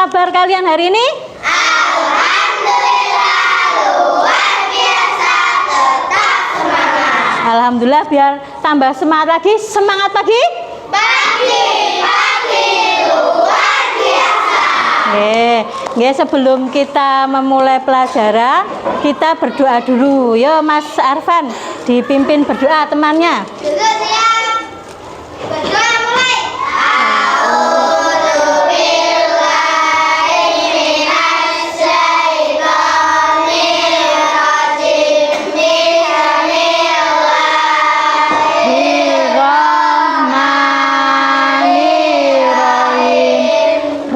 kabar kalian hari ini? Alhamdulillah luar biasa, tetap semangat. Alhamdulillah, biar tambah semangat lagi. Semangat pagi. Pagi luar biasa. Nggih, sebelum kita memulai pelajaran, kita berdoa dulu. Yo Mas Arfan, dipimpin berdoa temannya. Duduk siap. Berdoa mulai.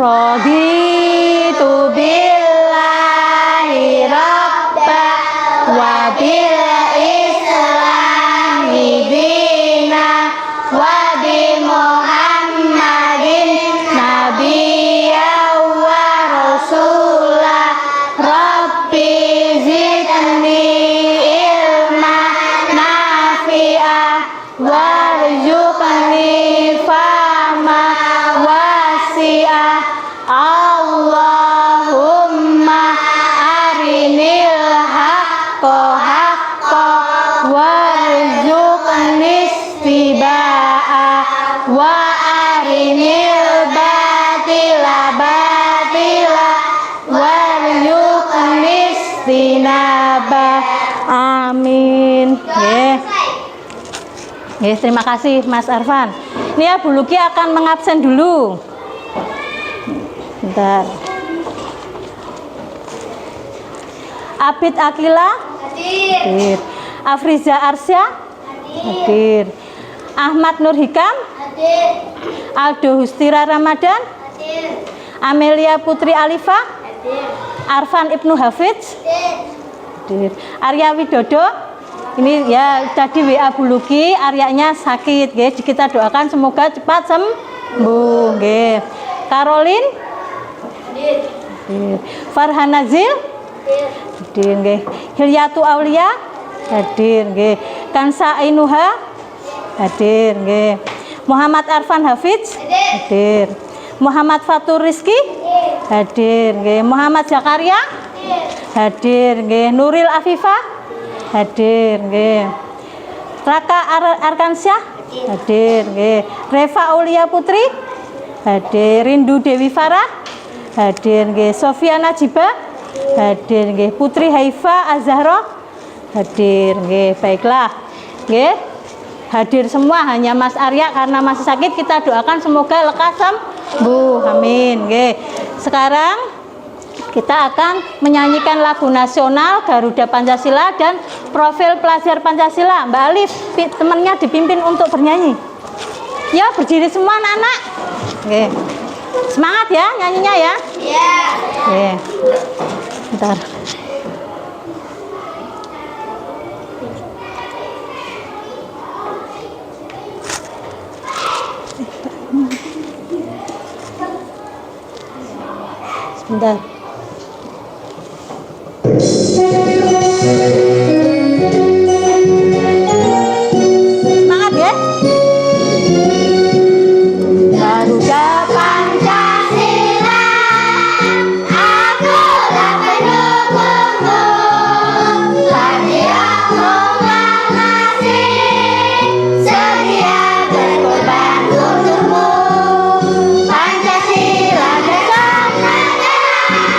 Raditu billahi rabba wa bil islami dina wa bi muhammadin nabiyya wa rasulah rabbi zidni ilma nafi'ah warzuqni fahma wasi'ah. Allahumma arinil haqqa haqqa warzuqni ittiba'ah wa arinil batila batila warzuqni istinabah. Amin. Terima kasih Mas Arfan. Ini ya Bu Luki akan mengabsen dulu. Bentar. Abid Akila hadir. Afriza Arsya hadir. Ahmad Nur Hikam Hadir. Aldo Hustira Ramadan Hadir. Amelia Putri Alifa Hadir. Arfan Ibnu Hafidz Hadir. hadir. Arya Widodo ini ya tadi WA Bu Luki, Aryanya sakit, guys. Kita doakan semoga cepat sembuh, guys. Caroline Hadir. Farhan Nazil hadir nggih. Hilyatu Aulia hadir nggih. Kansa Ainuha hadir nggih. Muhammad Arfan Hafidz hadir. Muhammad Fatur Rizki hadir nggih. Muhammad Zakaria hadir nggih. Nuril Afifa hadir nggih. Raka Arkansyah hadir nggih. Reva Aulia Putri hadir. Rindu Dewi Farah hadir nggih. Sofia Najiba hadir nggih. Putri Haifa Azhara hadir nggih. Baiklah nggih, hadir semua, hanya Mas Arya karena masih sakit, kita doakan semoga lekas sembuh, amin nggih. Sekarang kita akan menyanyikan lagu nasional Garuda Pancasila dan profil pelajar Pancasila. Mbak Alif temannya dipimpin untuk bernyanyi. Ya, berdiri semua anak-anak nggih. Semangat ya nyanyinya ya. Iya. Oke. Bentar. Sebentar. Semangat ya. Garuda Pancasila, akulah pendukungmu. Satyamu masih sedia berkorban untukmu. Pancasila besar negara,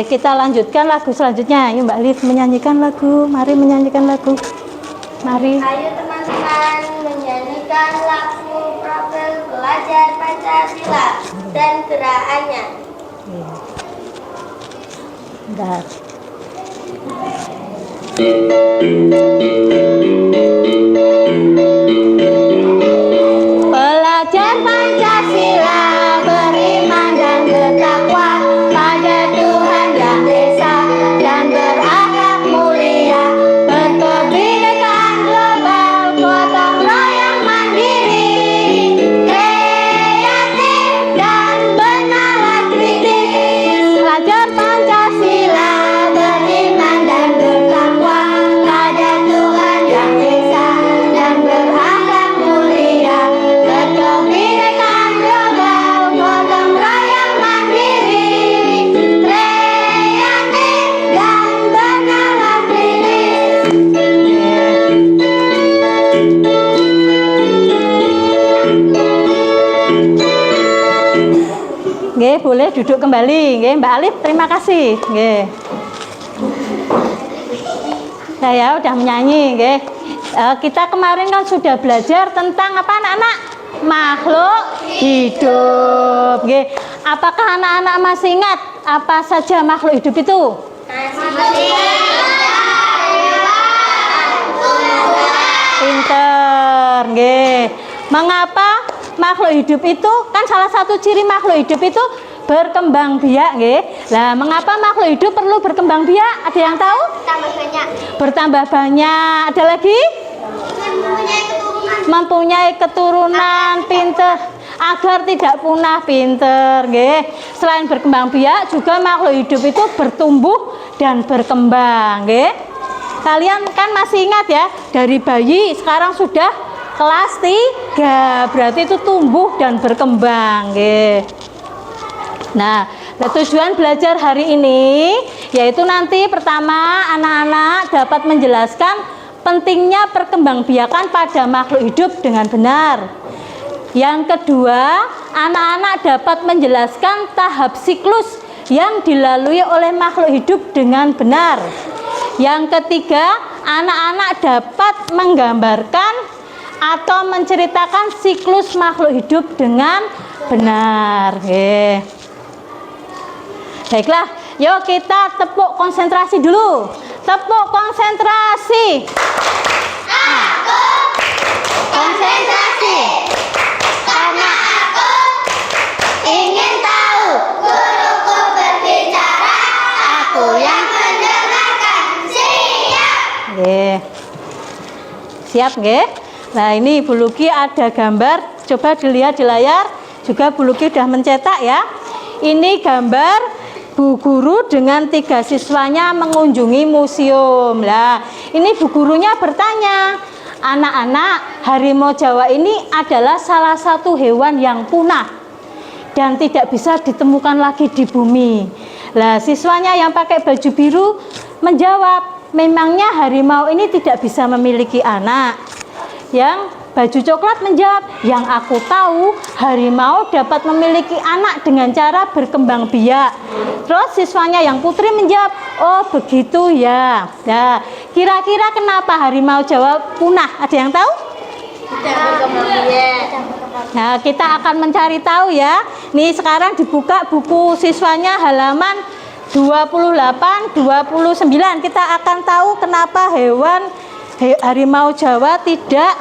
kita lanjutkan lagu selanjutnya. Yuk Mbak Alif menyanyikan lagu. Mari menyanyikan lagu. Mari. Ayo teman-teman menyanyikan lagu profil belajar Pancasila dan gerakannya. Bentar. Pelajar Pancasila beriman dan bertakwa pada Tuhan Yang Esa dan berakhlak mulia, berkebinekaan global, gotong royong mandiri, kreatif dan bernalar kritis. Pelajar Pancasila beriman dan bertakwa pada Tuhan Yang Esa dan berakhlak mulia, berkebinekaan global, gotong royong mandiri, kreatif dan bernalar kritis. Nggih, boleh duduk kembali. Nggih, Mbak Alif, terima kasih. Nggih. Saya udah menyanyi, nggih. Kita kemarin kan sudah belajar tentang apa anak-anak? Makhluk hidup. Nggih. Apakah anak-anak masih ingat apa saja makhluk hidup itu? Pinter, nggih. Mengapa makhluk hidup itu kan salah satu ciri makhluk hidup itu berkembang biak, nggih. Lah, mengapa makhluk hidup perlu berkembang biak? Ada yang tahu? Tambah banyak. Bertambah banyak. Ada lagi? Mempunyai keturunan, pinter, agar tidak punah, pinter, nggih. Selain berkembang biak, juga makhluk hidup itu bertumbuh dan berkembang, nggih. Kalian kan masih ingat ya, dari bayi sekarang sudah kelas 3, berarti itu tumbuh dan berkembang, nggih. Nah, tujuan belajar hari ini yaitu nanti pertama anak-anak dapat menjelaskan pentingnya perkembangbiakan pada makhluk hidup dengan benar. Yang kedua, anak-anak dapat menjelaskan tahap siklus yang dilalui oleh makhluk hidup dengan benar. Yang ketiga, anak-anak dapat menggambarkan atau menceritakan siklus makhluk hidup dengan benar. Baiklah, yuk kita tepuk konsentrasi dulu. Tepuk konsentrasi. Aku konsentrasi karena aku ingin tahu guruku berbicara, aku yang mendengarkan. Siap. Nggih. Siap nggih? Nah, ini Bu Luki ada gambar, coba dilihat di layar. Juga Bu Luki sudah mencetak ya. Ini gambar Bu Guru dengan 3 siswanya mengunjungi museum. Lah, ini Bu Gurunya bertanya, anak-anak, harimau Jawa ini adalah salah satu hewan yang punah dan tidak bisa ditemukan lagi di bumi. Lah, siswanya yang pakai baju biru menjawab, memangnya harimau ini tidak bisa memiliki anak. Yang baju coklat menjawab, yang aku tahu harimau dapat memiliki anak dengan cara berkembang biak. Terus siswanya yang putri menjawab, oh begitu ya. Nah, kira-kira kenapa harimau Jawa punah? Ada yang tahu? Tidak berkembang biak. Nah, kita akan mencari tahu ya. Nih sekarang dibuka buku siswanya halaman 28, 29. Kita akan tahu kenapa harimau Jawa tidak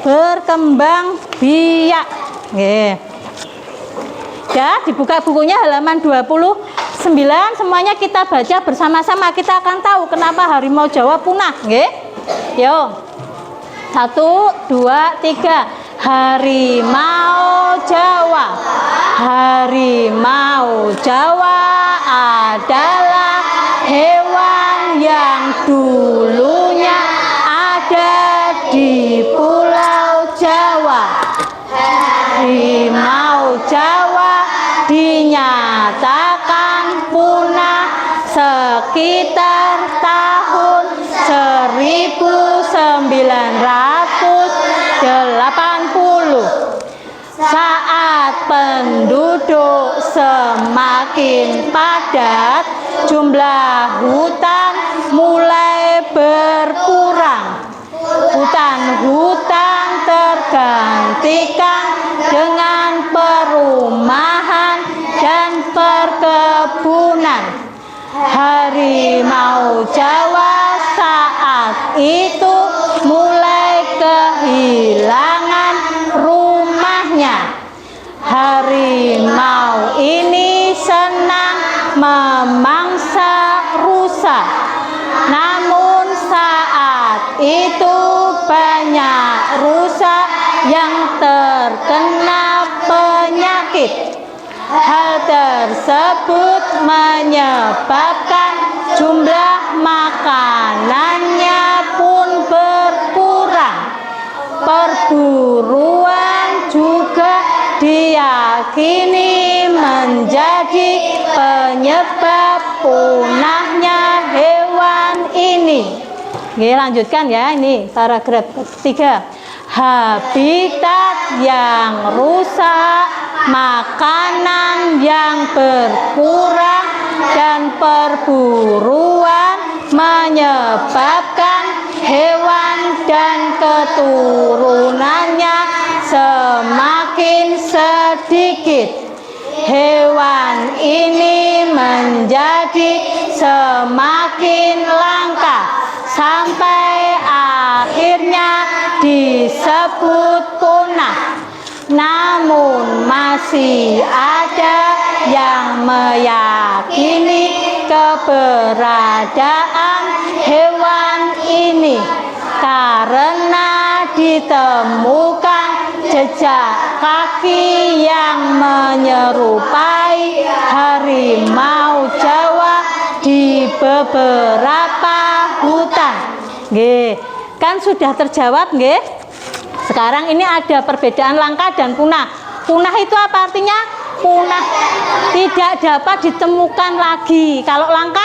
berkembang biak. Nggih. Ya, dibuka bukunya halaman 29. Semuanya kita baca bersama-sama. Kita akan tahu kenapa harimau Jawa punah, nggih. Yo. 1, 2, 3. Harimau Jawa. Harimau Jawa adalah hewan yang dulunya ada di Pulau Jawa. Harimau Jawa dinyatakan punah sekitar tahun 1980 saat penduduk semakin padat, jumlah jumlah hutan mulai berkurang. Hutan-hutan tergantikan dengan perumahan dan perkebunan. Harimau Jawa saat itu mulai kehilangan rumahnya. Harimau ini senang memangsa rusa, namun saat itu banyak rusa yang terkena penyakit. Hal tersebut menyebabkan jumlah makanannya pun berkurang. Perburuan juga diyakini menjadi penyebab punahnya hewan ini. Oke, lanjutkan ya, ini paragraf ketiga. Habitat yang rusak, makanan yang berkurang, dan perburuan menyebabkan hewan dan keturunannya semakin sedikit. Hewan ini menjadi semakin langka sampai akhirnya disebut punah. Namun masih ada yang meyakini keberadaan hewan ini karena ditemukan jejak kaki yang menyerupai harimau Jawa di beberapa hutan. Nggih, kan sudah terjawab nggih? Sekarang ini ada perbedaan langka dan punah. Punah itu apa artinya? Punah, tidak dapat ditemukan lagi. Kalau langka?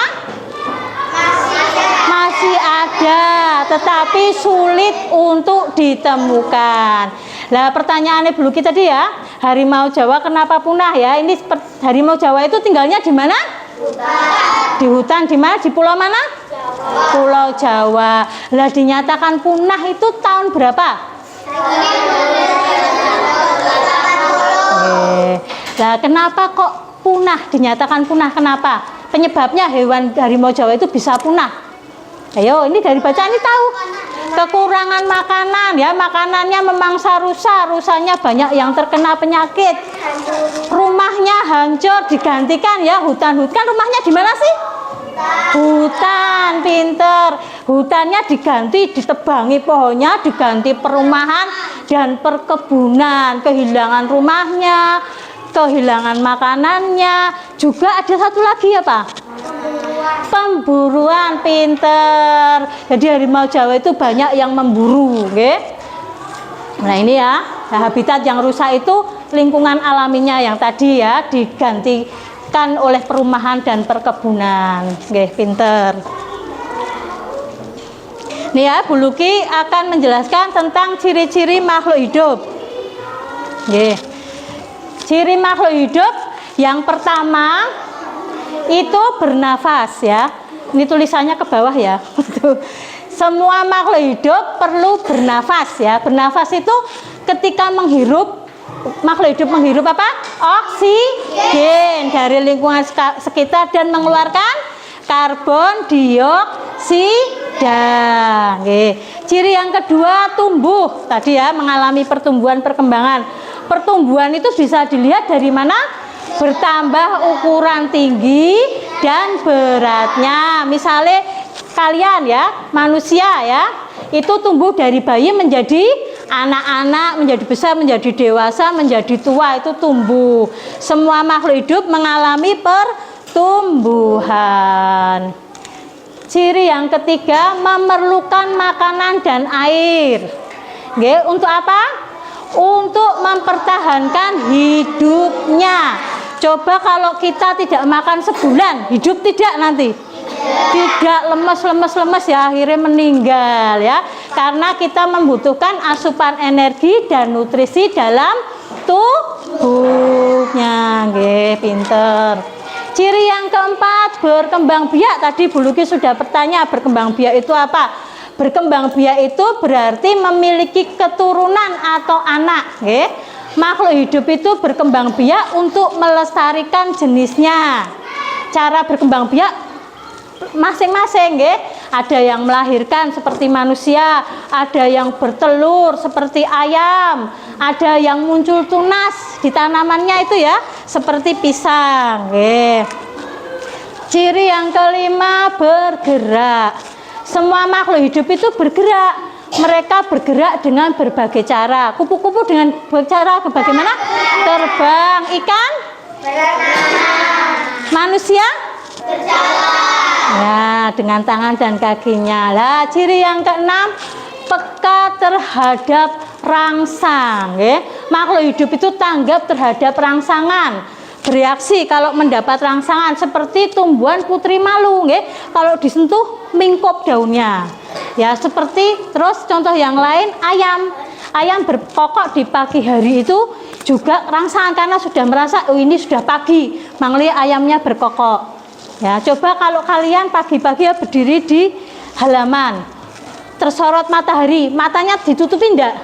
Masih ada, tetapi sulit untuk ditemukan. Nah, pertanyaannya dulu kita tadi ya, harimau Jawa kenapa punah ya? Ini harimau Jawa itu tinggalnya di mana? Di hutan di mana? Di pulau mana? Pulau Jawa. Lah dinyatakan punah itu tahun berapa? Nah, kenapa kok punah? Dinyatakan punah kenapa? Penyebabnya hewan harimau Jawa itu bisa punah. Ayo, ini dari bacaan ini tahu. Kekurangan makanan ya, makanannya memangsa rusa, rusanya banyak yang terkena penyakit. Rumahnya hancur, digantikan ya hutan-hutan. Rumahnya di mana sih? Hutan, pinter. Hutannya diganti, ditebangi pohonnya, diganti perumahan dan perkebunan. Kehilangan rumahnya, kehilangan makanannya. Juga ada satu lagi ya Pak, pemburuan, pinter. Jadi harimau Jawa itu banyak yang memburu, okay? Nah ini ya, habitat yang rusak itu lingkungan alaminya yang tadi ya digantikan oleh perumahan dan perkebunan, okay, pinter. Nih ya, Bu Luki akan menjelaskan tentang ciri-ciri makhluk hidup. Okay. Ciri makhluk hidup yang pertama itu bernafas ya. Ini tulisannya ke bawah ya. Semua makhluk hidup perlu bernafas ya. Bernafas itu ketika menghirup, makhluk hidup menghirup apa? Oksigen dari lingkungan sekitar dan mengeluarkan karbon dioksida. Ciri yang kedua tumbuh. Tadi ya mengalami pertumbuhan perkembangan. Pertumbuhan itu bisa dilihat dari mana? Bertambah ukuran tinggi dan beratnya. Misalnya kalian ya, manusia ya, itu tumbuh dari bayi menjadi anak-anak, menjadi besar, menjadi dewasa, menjadi tua, itu tumbuh. Semua makhluk hidup mengalami pertumbuhan. Ciri yang ketiga, memerlukan makanan dan air. Oke, untuk apa? Untuk mempertahankan hidupnya. Coba kalau kita tidak makan sebulan, hidup tidak nanti? Tidak, lemes ya, akhirnya meninggal ya. Karena kita membutuhkan asupan energi dan nutrisi dalam tubuhnya. Nggih, pinter. Ciri yang keempat, berkembang biak. Tadi Bu Luki sudah bertanya, berkembang biak itu apa? Berkembang biak itu berarti memiliki keturunan atau anak. Makhluk hidup itu berkembang biak untuk melestarikan jenisnya. Cara berkembang biak masing-masing, ada yang melahirkan seperti manusia, ada yang bertelur seperti ayam, ada yang muncul tunas di tanamannya itu ya, seperti pisang. Ciri yang kelima, bergerak. Semua makhluk hidup itu bergerak. Mereka bergerak dengan berbagai cara. Kupu-kupu dengan cara bagaimana? Terbang. Ikan? Manusia? Ya, dengan tangan dan kakinya. Lah, ciri yang keenam, peka terhadap rangsang. Makhluk hidup itu tanggap terhadap rangsangan, bereaksi kalau mendapat rangsangan, seperti tumbuhan putri malu. Kalau disentuh mingkup daunnya. Ya, seperti terus contoh yang lain, ayam berkokok di pagi hari itu juga rangsangan karena sudah merasa oh ini sudah pagi, makanya ayamnya berkokok. Ya, coba kalau kalian pagi-pagi ya berdiri di halaman, tersorot matahari, matanya ditutupi enggak?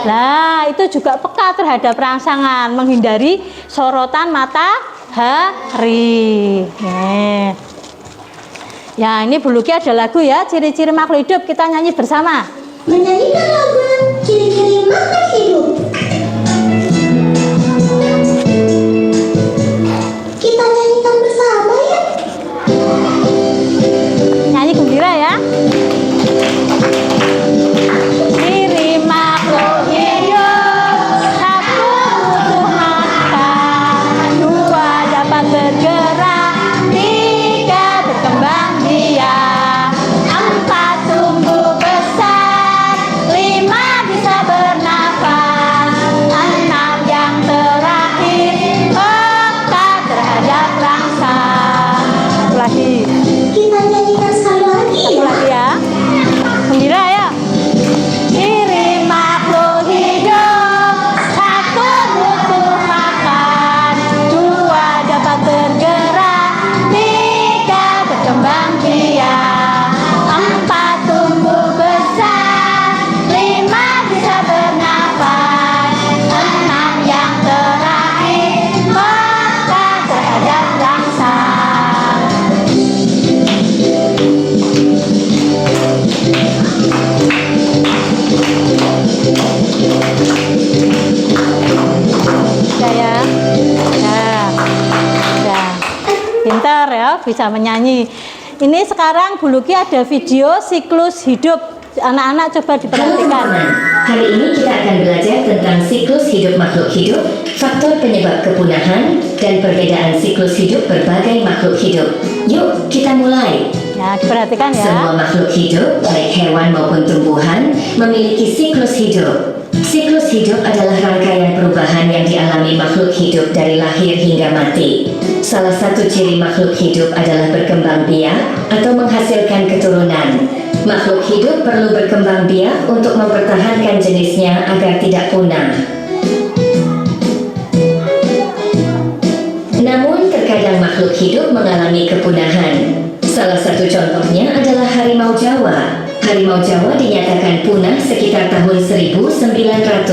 Nah, itu juga peka terhadap rangsangan, menghindari sorotan matahari. Ya, ini Bu Luki ada lagu ya, ciri-ciri makhluk hidup, kita nyanyi bersama. Menyanyikan lagu ciri-ciri makhluk hidup. Kita nyanyikan bersama ya. Nyanyi gembira ya. Ciri makhluk hidup, satu butuh makan, dua dapat bergerak, tiga berkembang biak, empat tumbuh besar, lima bisa bernafas, enam yang terakhir peka terhadap rangsang. Satu lagi. Kita nyanyikan sekali lagi Satu ya. lagi ya. Gembira ya. Ciri makhluk hidup, satu butuh makan, dua dapat bergerak, tiga berkembang biak, empat tumbuh besar, lima bisa bernafas, enam yang terakhir peka terhadap rangsang. Ya, pintar ya, bisa menyanyi. Ini sekarang Bu Luki ada video siklus hidup. Anak-anak coba diperhatikan. Hari ini kita akan belajar tentang siklus hidup makhluk hidup, faktor penyebab kepunahan, dan perbedaan siklus hidup berbagai makhluk hidup. Yuk, kita mulai. Ya, diperhatikan ya. Semua makhluk hidup, baik hewan maupun tumbuhan, memiliki siklus hidup. Siklus hidup adalah rangkaian perubahan yang dialami makhluk hidup dari lahir hingga mati. Salah satu ciri makhluk hidup adalah berkembang biak atau menghasilkan keturunan. Makhluk hidup perlu berkembang biak untuk mempertahankan jenisnya agar tidak punah. Namun, terkadang makhluk hidup mengalami kepunahan. Salah satu contohnya adalah harimau Jawa. Harimau Jawa dinyatakan punah sekitar tahun 1980.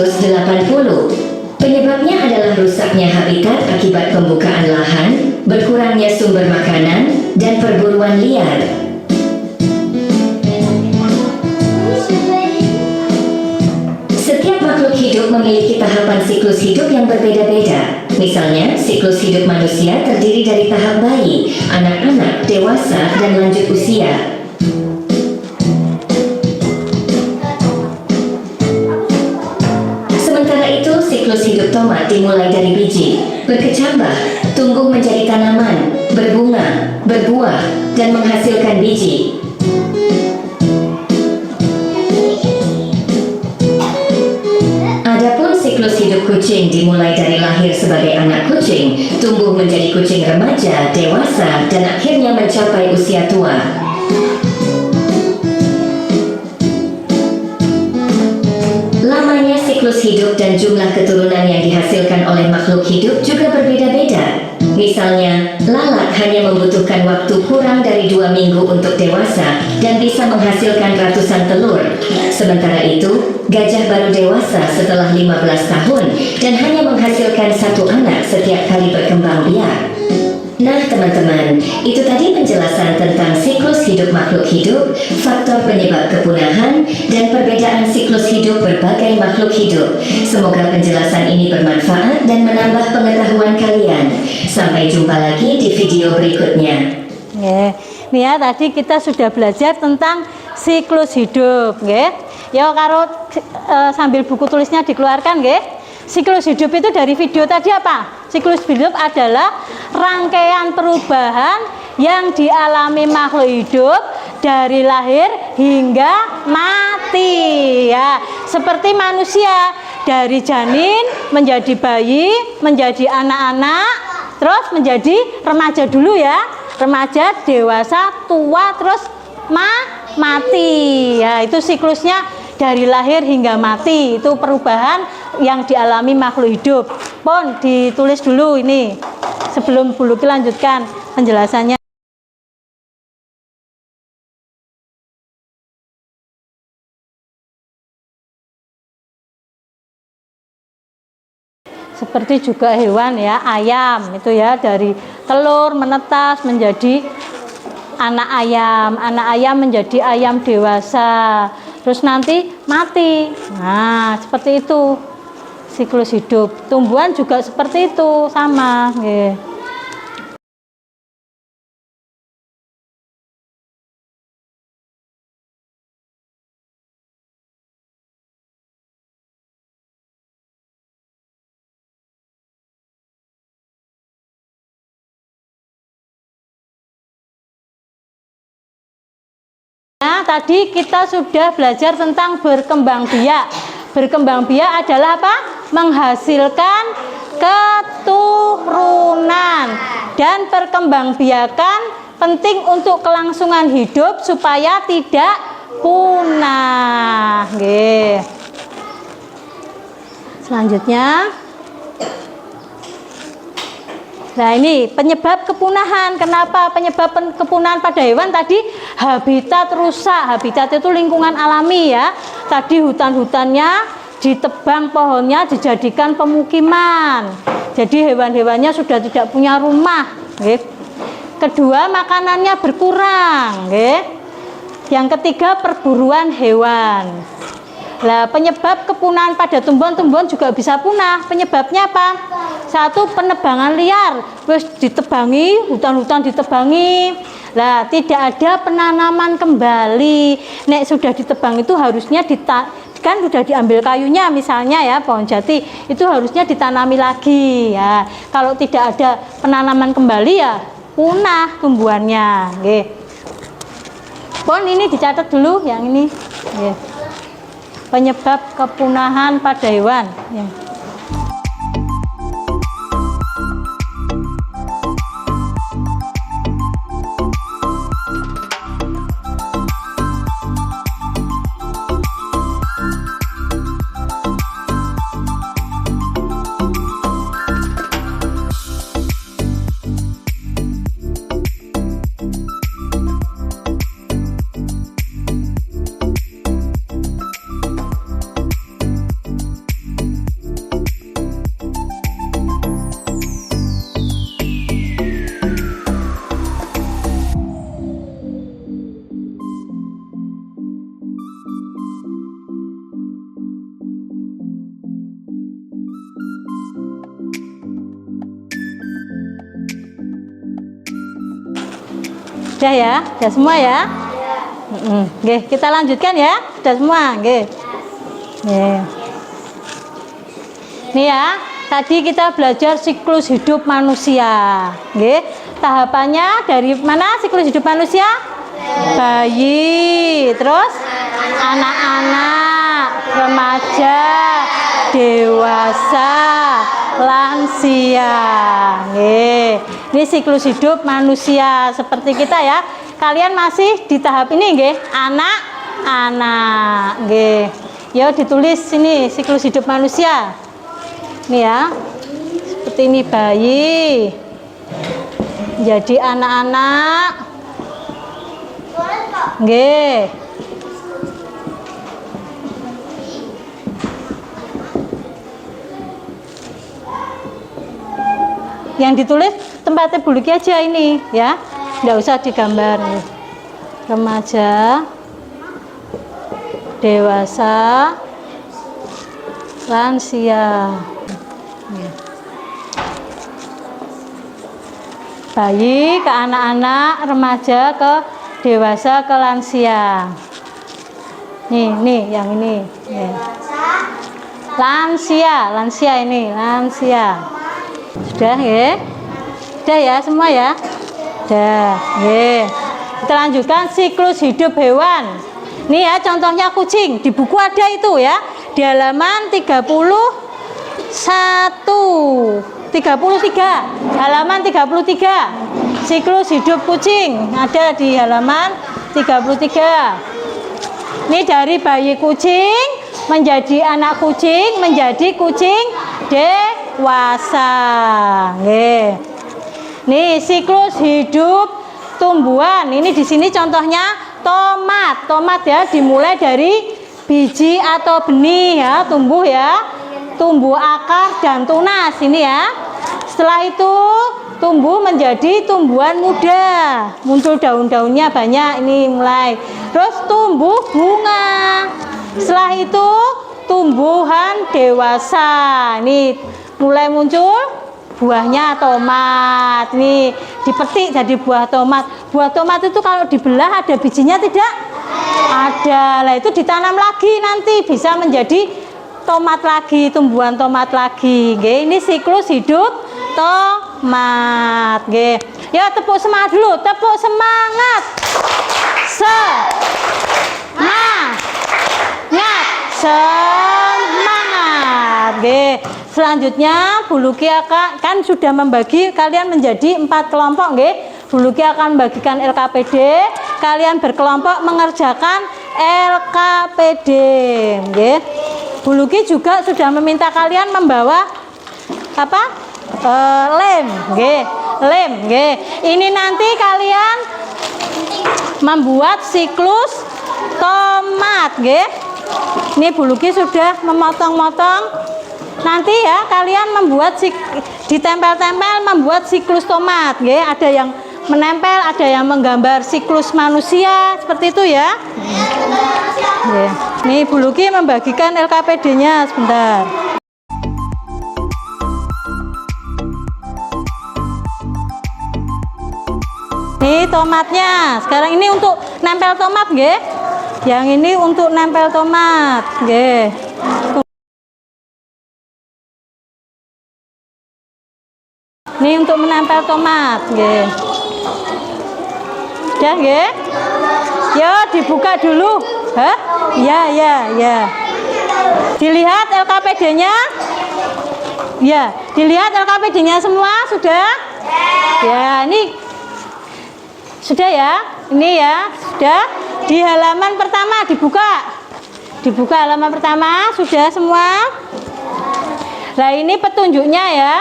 Penyebabnya adalah rusaknya habitat akibat pembukaan lahan, berkurangnya sumber makanan, dan perburuan liar. Setiap makhluk hidup memiliki tahapan siklus hidup yang berbeda-beda. Misalnya, siklus hidup manusia terdiri dari tahap bayi, anak-anak, dewasa, dan lanjut usia. Sementara itu, siklus hidup tomat dimulai dari biji, berkecambah, tumbuh menjadi tanaman, berbunga, berbuah, dan menghasilkan biji. Adapun siklus hidup kucing dimulai dari lahir sebagai anak kucing, tumbuh menjadi kucing remaja, dewasa, dan akhirnya mencapai usia tua. Lamanya siklus hidup dan jumlah keturunan yang dihasilkan oleh makhluk hidup juga berbeda-beda. Misalnya, lalat hanya membutuhkan waktu kurang dari 2 minggu untuk dewasa dan bisa menghasilkan ratusan telur. Sementara itu, gajah baru dewasa setelah 15 tahun dan hanya menghasilkan 1 anak setiap kali berkembang biak. Nah teman-teman, itu tadi penjelasan tentang siklus hidup makhluk hidup, faktor penyebab kepunahan, dan perbedaan siklus hidup berbagai makhluk hidup. Semoga penjelasan ini bermanfaat dan menambah pengetahuan kalian. Sampai jumpa lagi di video berikutnya. Nih ya, tadi kita sudah belajar tentang siklus hidup, nggih. Ya karo sambil buku tulisnya dikeluarkan, nggih. Siklus hidup itu dari video tadi apa? Siklus hidup adalah rangkaian perubahan yang dialami makhluk hidup dari lahir hingga mati. Ya, seperti manusia, dari janin menjadi bayi, menjadi anak-anak, terus menjadi remaja dulu ya. Remaja, dewasa, tua, terus mati. Ya, itu siklusnya dari lahir hingga mati. Itu perubahan yang dialami makhluk hidup. Pon ditulis dulu ini sebelum Bu Luki lanjutkan penjelasannya. Seperti juga hewan ya, ayam itu ya, dari telur menetas menjadi anak ayam menjadi ayam dewasa, terus nanti mati. Nah, seperti itu siklus hidup. Tumbuhan juga seperti itu, sama nggih. Nah, tadi kita sudah belajar tentang berkembang biak. Berkembang biak adalah apa? Menghasilkan keturunan. Dan perkembangbiakan penting untuk kelangsungan hidup supaya tidak punah. Nggih. Selanjutnya, nah ini penyebab kepunahan. Kenapa penyebab kepunahan pada hewan tadi? Habitat rusak. Habitat itu lingkungan alami ya. Tadi hutan-hutannya ditebang, pohonnya dijadikan pemukiman. Jadi hewan-hewannya sudah tidak punya rumah. Kedua, makanannya berkurang. Yang ketiga, perburuan hewan. Nah, penyebab kepunahan pada tumbuhan-tumbuhan juga bisa punah. Penyebabnya apa? Satu, penebangan liar. Wis ditebangi, hutan-hutan ditebangi. Nah, tidak ada penanaman kembali. Nek sudah ditebang itu harusnya kan sudah diambil kayunya, misalnya ya pohon jati itu harusnya ditanami lagi ya. Kalau tidak ada penanaman kembali ya punah tumbuhannya. Nggih. Pon ini dicatat dulu yang ini. Nggih. Penyebab kepunahan pada hewan. Ya. Sudah ya? Sudah semua ya? Nggih, kita lanjutkan ya. Sudah semua, nggih. Nggih. Nih ya, tadi kita belajar siklus hidup manusia. Nggih. Tahapannya dari mana siklus hidup manusia? Bayi, terus anak-anak, remaja, dewasa, lansia. Nggih. Ini siklus hidup manusia seperti kita ya. Kalian masih di tahap ini nggih, anak-anak. Nggih. Ya ditulis sini siklus hidup manusia. Nih ya. Seperti ini bayi, Jadi anak-anak. Nggih. Yang ditulis tempatnya Bu Luki aja ini ya, nggak usah digambar. Remaja, dewasa, lansia, bayi ke anak-anak, remaja ke dewasa ke lansia. Nih yang ini. Lansia ini, lansia. Sudah ya? Sudah ya semua ya? Sudah. Ya. Kita lanjutkan siklus hidup hewan. Nih ya contohnya kucing. Di buku ada itu ya. Di halaman 33. Halaman 33. Siklus hidup kucing ada di halaman 33. Ini dari bayi kucing menjadi anak kucing menjadi kucing dewasa. Nih siklus hidup tumbuhan. Ini di sini contohnya tomat. Tomat ya dimulai dari biji atau benih ya, tumbuh ya. Tumbuh akar dan tunas ini ya. Setelah itu tumbuh menjadi tumbuhan muda. Muncul daun-daunnya banyak ini mulai. Terus tumbuh bunga. Setelah itu tumbuhan dewasa. Ini mulai muncul buahnya tomat. Nih dipetik jadi buah tomat. Buah tomat itu kalau dibelah ada bijinya tidak? Ada. Lah itu ditanam lagi nanti bisa menjadi tomat lagi, tumbuhan tomat lagi. Ini siklus hidup tomat. Ya tepuk semangat dulu, tepuk semangat. Semangat. Selanjutnya Bu Luki kan sudah membagi kalian menjadi 4 kelompok nggih. Bu Luki akan membagikan LKPD, kalian berkelompok mengerjakan LKPD nggih. Bu Luki juga sudah meminta kalian membawa apa? Lem nggih. Lem nggih. Ini nanti kalian membuat siklus tomat nggih. Ini Bu Luki sudah memotong-motong. Nanti ya kalian membuat ditempel-tempel membuat siklus tomat nggih. Ada yang menempel, ada yang menggambar siklus manusia seperti itu ya. Nih Bu Luki membagikan LKPD-nya sebentar. Nih tomatnya. Sekarang ini untuk nempel tomat nggih. Yang ini untuk nempel tomat nggih. Ini untuk menempel tomat nggih. Sudah nggih? Ya dibuka dulu. Hah? Ya. Dilihat LKPD-nya? Ya, dilihat LKPD-nya semua sudah? Ya, ini sudah ya? Ini ya, sudah. Di halaman pertama dibuka. Dibuka halaman pertama, sudah semua? Nah, ini petunjuknya ya.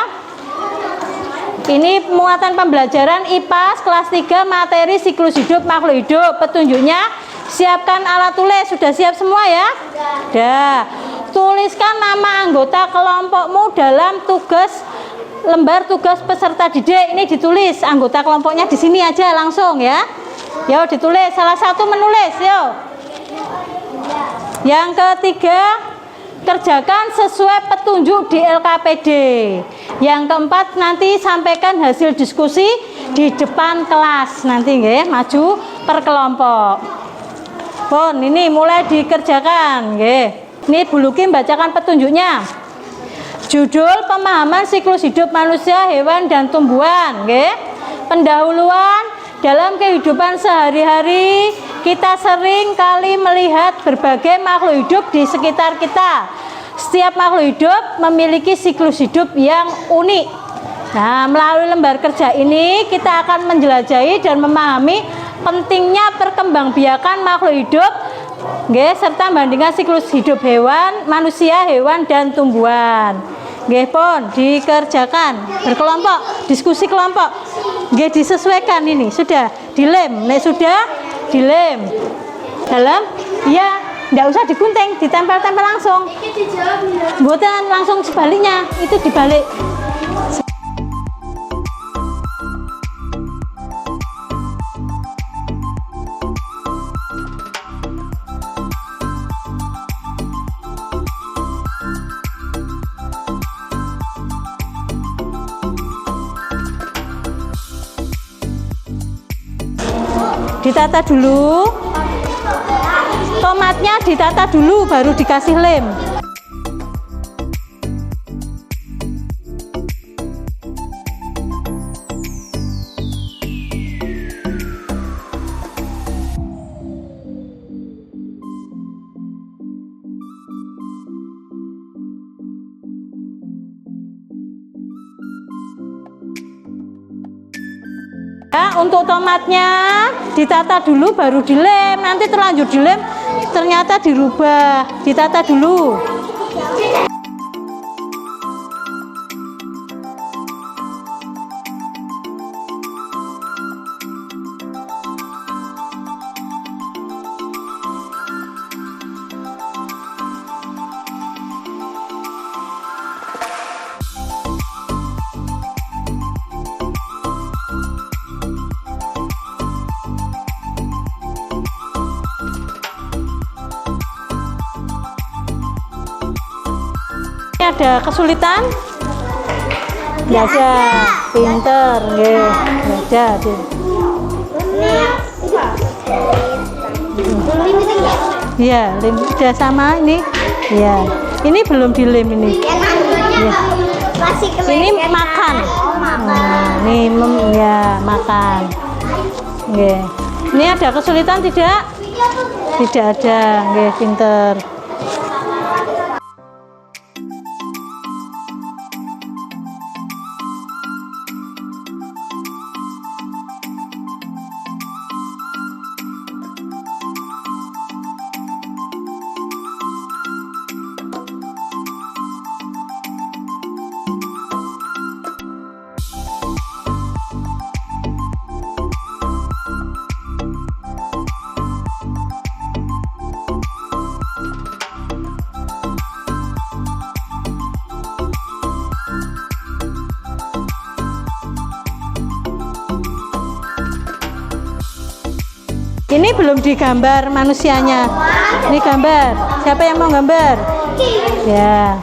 Ini muatan pembelajaran IPA kelas 3 materi siklus hidup makhluk hidup. Petunjuknya siapkan alat tulis. Sudah siap semua ya? Sudah. Tuliskan nama anggota kelompokmu dalam lembar tugas peserta didik. Ini ditulis anggota kelompoknya di sini aja langsung ya. Yo ditulis, salah satu menulis yo. Yang ketiga, kerjakan sesuai petunjuk di LKPD. Yang keempat, nanti sampaikan hasil diskusi di depan kelas. Nanti nggih, maju per kelompok. Pon, ini mulai dikerjakan nggih. Ini Bu Luki bacakan petunjuknya. Judul pemahaman siklus hidup manusia, hewan dan tumbuhan nggih. Pendahuluan. Dalam kehidupan sehari-hari, kita sering kali melihat berbagai makhluk hidup di sekitar kita. Setiap makhluk hidup memiliki siklus hidup yang unik. Nah, melalui lembar kerja ini, kita akan menjelajahi dan memahami pentingnya perkembangbiakan makhluk hidup, serta membandingkan siklus hidup hewan, manusia, hewan, dan tumbuhan. Pon, dikerjakan berkelompok, diskusi kelompok. Nggih, disesuaikan ini. Sudah dilem. Nek sudah dilem. Dalam ya enggak usah digunting, ditempel-tempel langsung. Mboten langsung sebaliknya, itu dibalik. Ditata dulu, tomatnya ditata dulu baru dikasih lem. Ya, untuk tomatnya ditata dulu baru dilem, nanti terlanjur dilem ternyata dirubah, ditata dulu. Ada kesulitan? Nggak ada. Pinter, nggih. Nggak ada. Iya, lem udah sama ini. Iya. Ini belum dilem ini. Ya. Ini makan. Nah, ini ya makan. Nggih. Ini ada kesulitan tidak? Tidak ada. Nggih, pinter. Ini belum digambar manusianya. Ini gambar. Siapa yang mau gambar? Ya.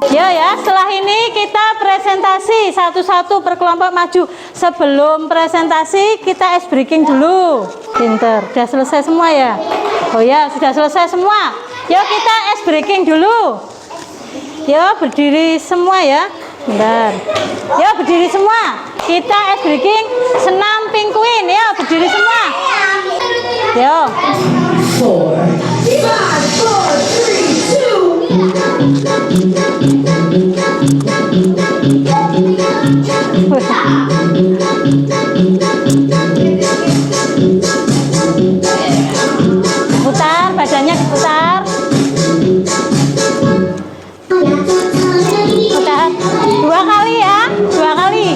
Ya, setelah ini kita presentasi satu-satu per kelompok maju. Sebelum presentasi kita ice breaking dulu. Pinter, sudah selesai semua ya? Oh ya, sudah selesai semua. Yuk kita ice breaking dulu. Yuk berdiri semua ya. Bentar. Yuk berdiri semua. Kita ice breaking senam penguin. Yuk berdiri semua. Yuk. 4, putar, badannya diputar. Putar 2 kali ya, 2 kali.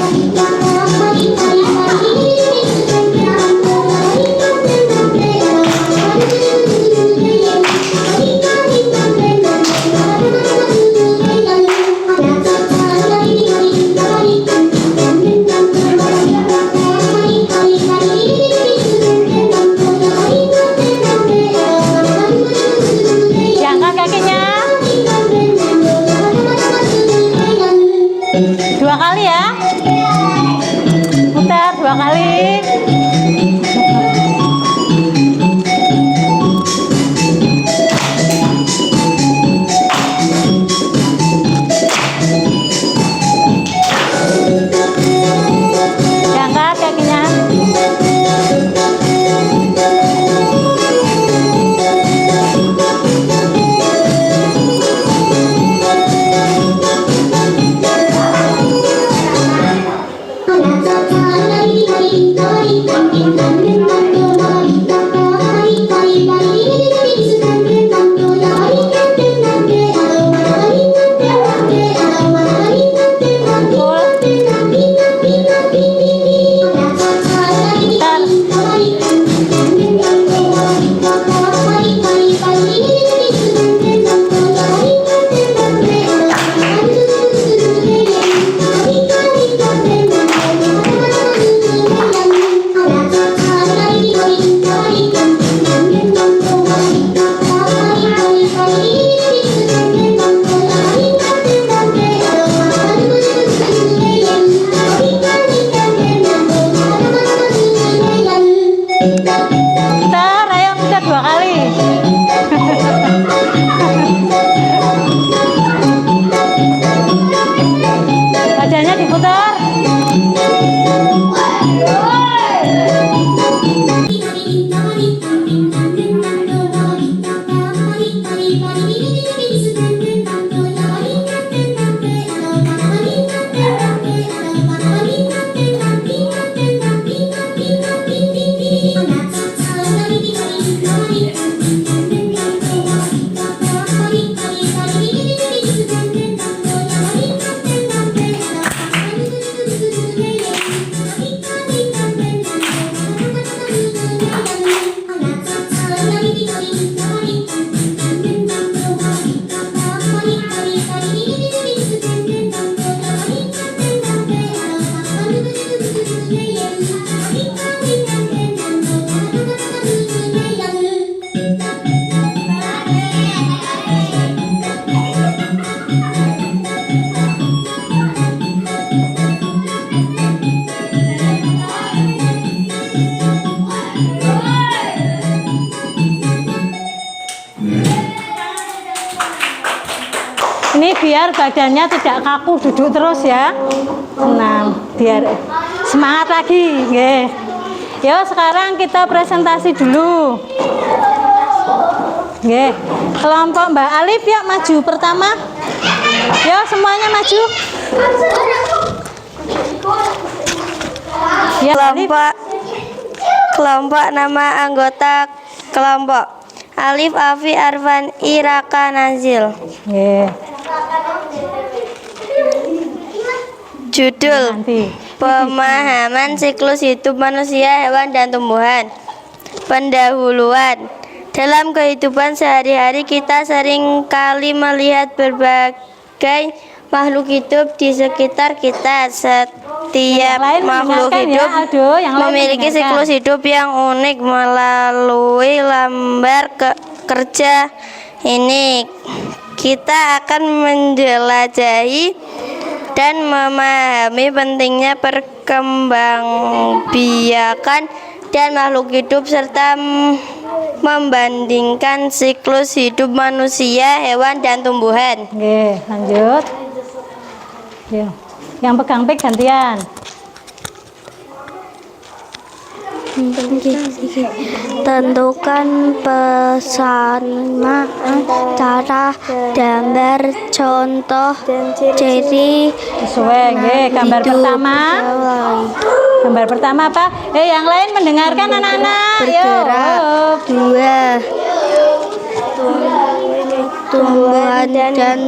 Diangkat kakinya 2 kali ya. Putar 2 kali. Diangkat kakinya. Putar, ayo putar 2 kali. Badannya diputar. Ini biar badannya tidak kaku, duduk terus ya. Nah, biar semangat lagi. Nggih. Yo, sekarang kita presentasi dulu. Nggih. Kelompok Mbak Alif yuk maju pertama. Yo, semuanya maju. Ya, Kelompok nama anggota kelompok Alif, Afi, Arfan, Iraka, Nazil. Nggih. Judul Nanti. Pemahaman siklus hidup manusia, hewan, dan tumbuhan. Pendahuluan. Dalam kehidupan sehari-hari kita sering kali melihat berbagai makhluk hidup di sekitar kita. Setiap makhluk hidup memiliki siklus hidup yang unik. Melalui lembar kerja ini kita akan menjelajahi dan memahami pentingnya perkembangbiakan dan makhluk hidup serta membandingkan siklus hidup manusia, hewan, dan tumbuhan. Oke, lanjut. Yuk. Yang pegang pik gantian. Tentukan pesanan cara gambar contoh ciri Sesuai. Nggih, gambar hidup pertama. hewan. Gambar pertama apa? Yang lain mendengarkan anak-anak. Bergerak. Yuk. 2 tumbuhan dan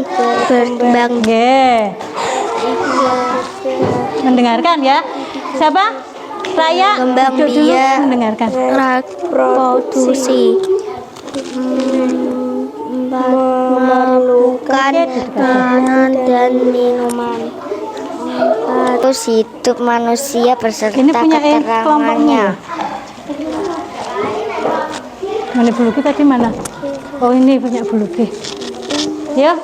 berkembang. Nggih. Mendengarkan ya. Siapa? Raya. Kembang Duduk dulu biak. mendengarkan. Reproduksi memerlukan makanan dan minuman. Terus hidup manusia beserta Ini punya kelompoknya. keterangannya. Mana buluki tadi mana? Oh, ini punya buluki. Yuk,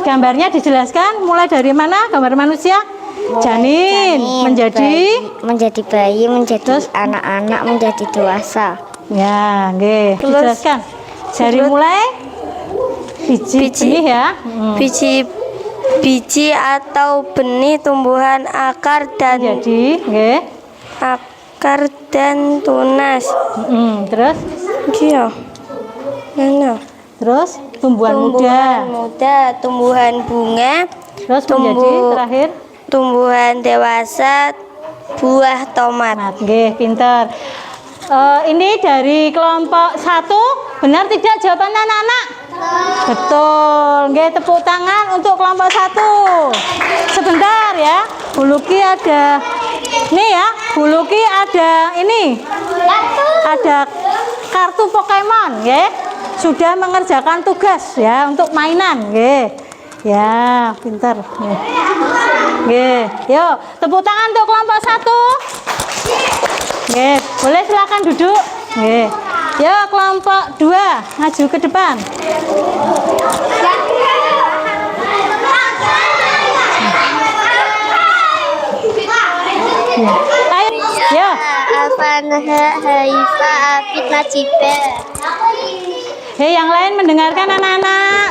gambarnya dijelaskan mulai dari mana? Gambar manusia? Janin, menjadi bayi, menjadi Terus? anak-anak, menjadi dewasa. ya, nggih. Dijelaskan. Dari mulai biji benih ya. Biji atau benih tumbuhan akar dan Jadi, nggih. tunas. Terus Iya. Mana? terus tumbuhan Tumbuhan muda. muda, tumbuhan bunga, Terus menjadi terakhir tumbuhan dewasa, buah tomat. Nah, nggih, pinter. Ini dari kelompok 1, benar tidak jawabannya anak-anak? Betul. Nggih, tepuk tangan untuk kelompok 1. Sebentar ya. Buluki ada nih ya, Buluki ada ini. Ada kartu Pokemon, nggih. Sudah mengerjakan tugas ya untuk mainan, nggih. Ya, pinter. Nggih. Yuk, tepuk tangan untuk kelompok 1. Nggih, boleh silakan duduk. Nggih. Yuk, kelompok 2 maju ke depan. Ayo, ya. Alfanha Haifa Afid Najiba. Hei, yang lain mendengarkan anak-anak.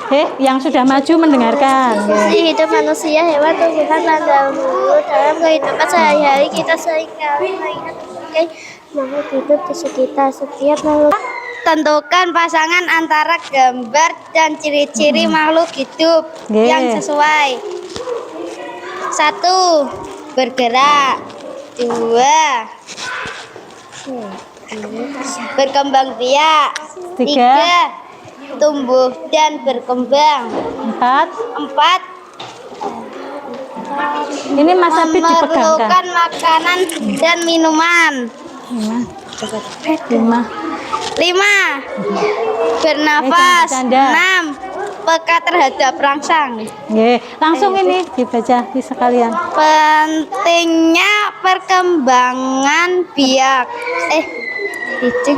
Hei, yang sudah maju mendengarkan. Nggih. Hidup manusia, hewan, tumbuhan, dan dahulu dalam kehidupan sehari-hari kita seringkali melihat berbagai makhluk hidup di sekitar. Setiap makhluk tentukan pasangan antara gambar dan ciri-ciri makhluk hidup Nggih. yang sesuai. 1. Bergerak. 2. Berkembang biak. 3, 3. Tumbuh dan berkembang. 4. 4. Ini Mas Abid dipegangkan. Memerlukan makanan dan minuman. 5. 5. Bernafas. Canda. 6. Peka terhadap rangsang. Nggih, langsung ini dibaca di sekalian. Pentingnya perkembangan biak. Itu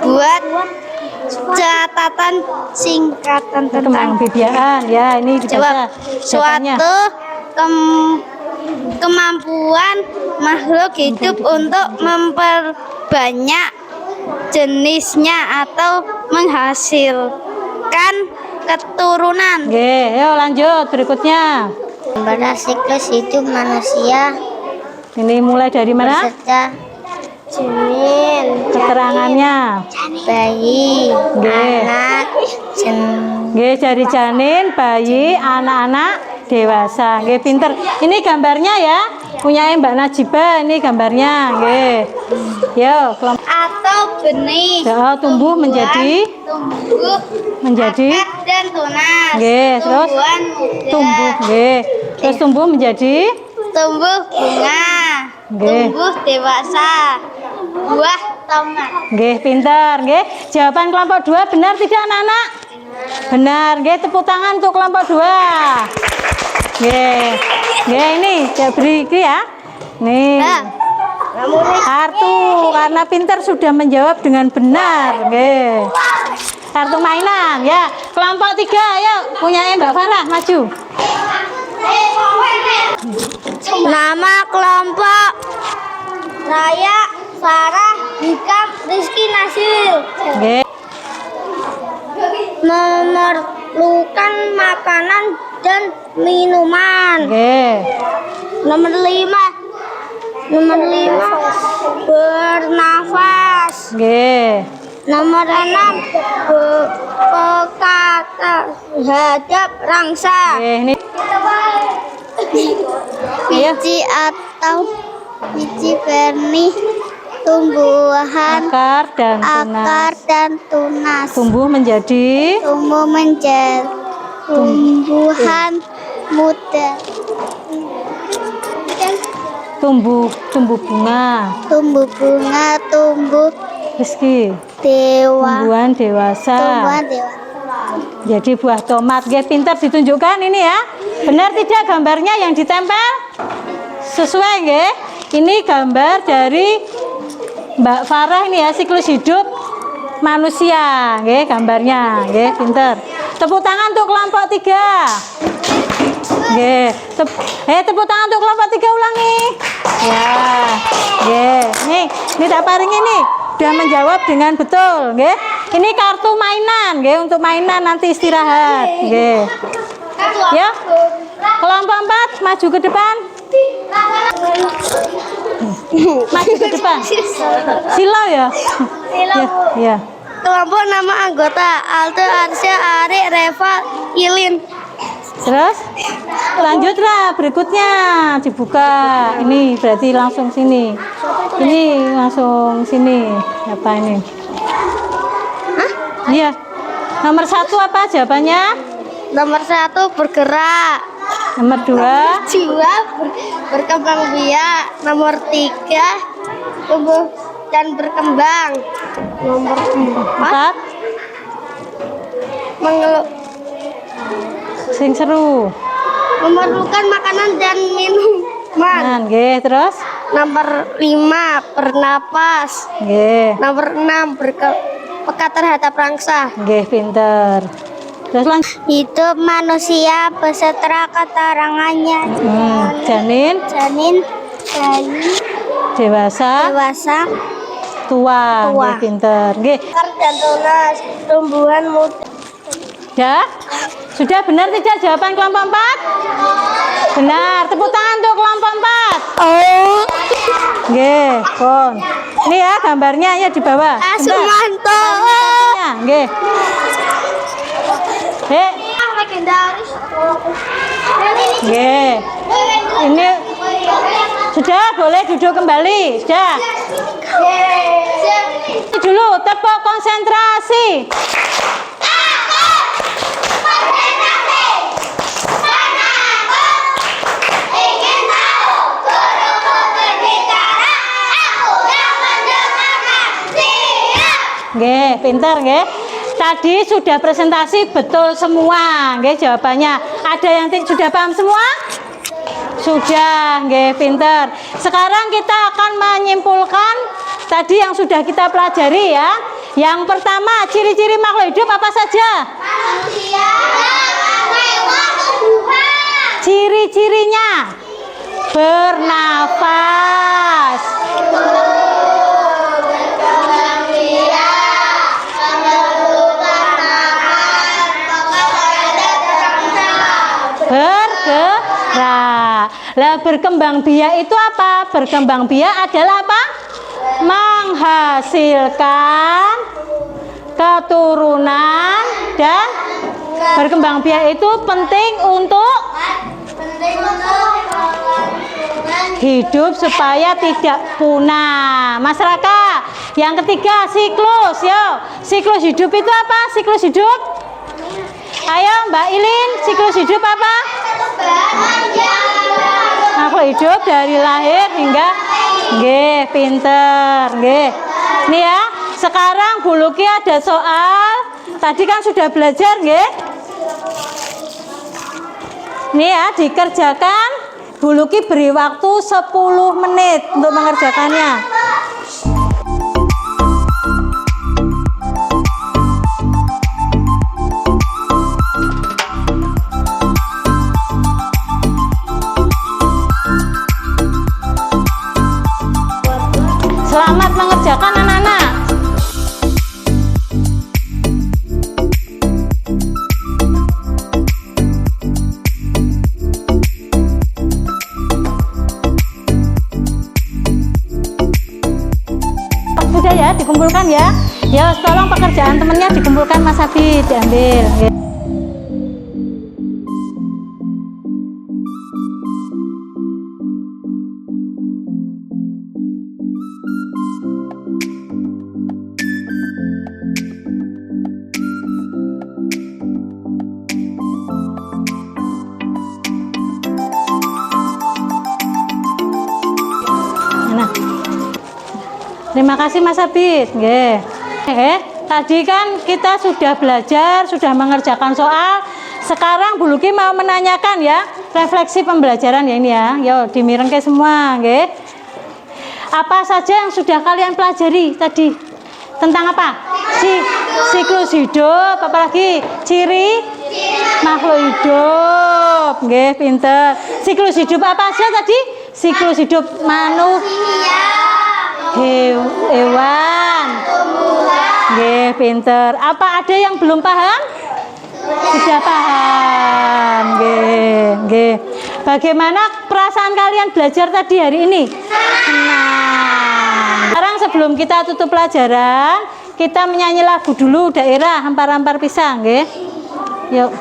buat catatan singkatan Perkembangan tentang bibiaan ya, ini dibaca. jawab suatu kemampuan makhluk hidup untuk memperbanyak jenisnya atau menghasilkan keturunan. Nggih, yuk lanjut berikutnya. Pada siklus hidup manusia Ini mulai dari mana? beserta janin, Keterangannya. bayi, Nggih. anak, Nggih, dari janin, bayi, anak-anak, dewasa. Nggih, pinter. Ini gambarnya ya. Punya Mbak Najiba, ini gambarnya. Nggih. Yo, kelompok atau benih, ya, tumbuh menjadi akar dan tunas. Nggih, terus Tumbuhan muda, tumbuh. Nggih. Terus tumbuh menjadi tumbuh bunga, Nggih. tumbuh dewasa, buah tomat. Nggih, pinter. Nggih. Jawaban kelompok 2 benar tidak anak-anak? Benar. Nggih, tepuk tangan untuk kelompok 2. Nggih. Nggih, ini saya beri ini ya. Nih. Kartu karena pinter sudah menjawab dengan benar. Nggih. Kartu mainan ya. Kelompok 3 ayo punya Mbak Farah maju. Nama kelompok Raya, Farah, Hikam, Rizky, Nasil. Nggih. Memerlukan makanan dan minuman. Nggih. Nomor 5 bernafas. Nggih. Nomor 6 pekata hadap rangsa. Nggih, ini Biji atau biji benih tumbuhan akar dan akar tunas. dan tunas. Tumbuh menjadi Tumbuhan muda. tumbuh bunga. Tumbuh bunga, tumbuh Rizky. tumbuhan Tumbuhan dewasa. dewa. Jadi buah tomat. Nggih, pintar ditunjukkan ini ya. Benar tidak gambarnya yang ditempel? Sesuai nggih. Ini gambar dari Mbak Farah ini ya, siklus hidup manusia, nggih gambarnya, nggih pinter. Tepuk tangan untuk kelompok 3. Nggih. Tepuk tangan untuk kelompok 3 ulangi. Ya. Nggih. Ini tak paring ini sudah menjawab dengan betul, nggih. Ini kartu mainan, nggih, untuk mainan nanti istirahat, nggih. Ya. Kelompok 4 maju ke depan. Maju ke depan. Silau ya? Ya, ya. Kelompok nama anggota Aldo, Arsya, Ari, Reva, Ilin. Terus lanjutlah berikutnya dibuka. Ini berarti langsung sini. Ini langsung sini. Apa ini? Iya. Nomor 1 apa jawabannya? Nomor 1 bergerak. Nomor 2 Jiwa berkembang biak. Nomor 3 tumbuh dan berkembang. Nomor 4 4 sing seru. memerlukan makanan dan minuman. Nah, nggih, terus Nomor 5 bernapas. nggih. Nomor 6 peka terhadap rangsa. Nggih, pinter. Terus lanjut. Hidup manusia beserta keterangannya. Janin, Janin, bayi, dewasa, dewasa, tua. Tua. Nggih, pinter. Nggih. akar dan tunas, tumbuhan muda. Ya? Sudah benar tidak jawaban kelompok 4? Benar. Tepuk tangan untuk kelompok 4. Oh, Nggih, kon. Ini ya gambarnya ya di bawah. Asumanto. Gambarnya, nggih. Legendaris. Nggih. Ini sudah boleh duduk kembali. Sudah. Dulu tepuk konsentrasi. Nggih, pintar nggih. Tadi sudah presentasi betul semua, nggih jawabannya. Ada yang sudah paham semua? Sudah, nggih, pintar. Sekarang kita akan menyimpulkan tadi yang sudah kita pelajari ya. Yang pertama, ciri-ciri makhluk hidup apa saja? Manusia, hewan, tumbuhan. Ciri-cirinya bernafas, bergerak. Lah berkembang biak itu apa? Berkembang biak adalah apa? Menghasilkan keturunan, dan berkembang biak itu penting untuk hidup supaya tidak punah. Masyarakat. Yang ketiga, siklus. Yo, siklus hidup itu apa? Siklus hidup. Ayo Mbak Ilin, siklus hidup apa? Makhluk hidup dari lahir hingga nggih, pinter, nggih. Nih ya, sekarang Bu Luki ada soal. Tadi kan sudah belajar, nggih. Nih ya, dikerjakan. Bu Luki beri waktu 10 menit untuk mengerjakannya. Ya, tolong pekerjaan temennya dikumpulkan Mas Abi, diambil. Nggih. Nah, terima kasih Mas Abid. Nggih. Tadi kan kita sudah belajar, sudah mengerjakan soal. Sekarang Bu Luki mau menanyakan ya, refleksi pembelajaran ya ini ya. Yo, dimirengke semua, nggih. Apa saja yang sudah kalian pelajari tadi? Tentang apa? Siklus hidup, apa lagi? Ciri makhluk hidup. Nggih, pinter. Siklus hidup apa aja tadi? Siklus hidup manusia, hewan, nggih, pinter. Apa ada yang belum paham? Sudah paham, nggih. Bagaimana perasaan kalian belajar tadi hari ini? Senang. Sekarang sebelum kita tutup pelajaran, kita menyanyi lagu dulu daerah hampar-hampar pisang, nggih. Yuk.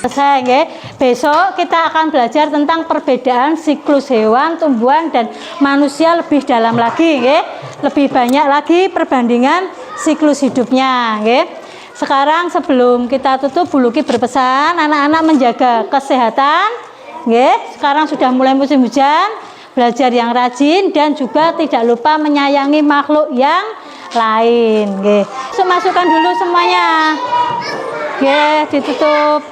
Selesai, nggih. Besok kita akan belajar tentang perbedaan siklus hewan, tumbuhan, dan manusia lebih dalam lagi, nggih. Lebih banyak lagi perbandingan siklus hidupnya, nggih. Sekarang sebelum kita tutup, Bu Luki berpesan anak-anak menjaga kesehatan, nggih. Sekarang sudah mulai musim hujan, belajar yang rajin dan juga tidak lupa menyayangi makhluk yang lain, nggih. Masukkan dulu semuanya. Nggih, ditutup.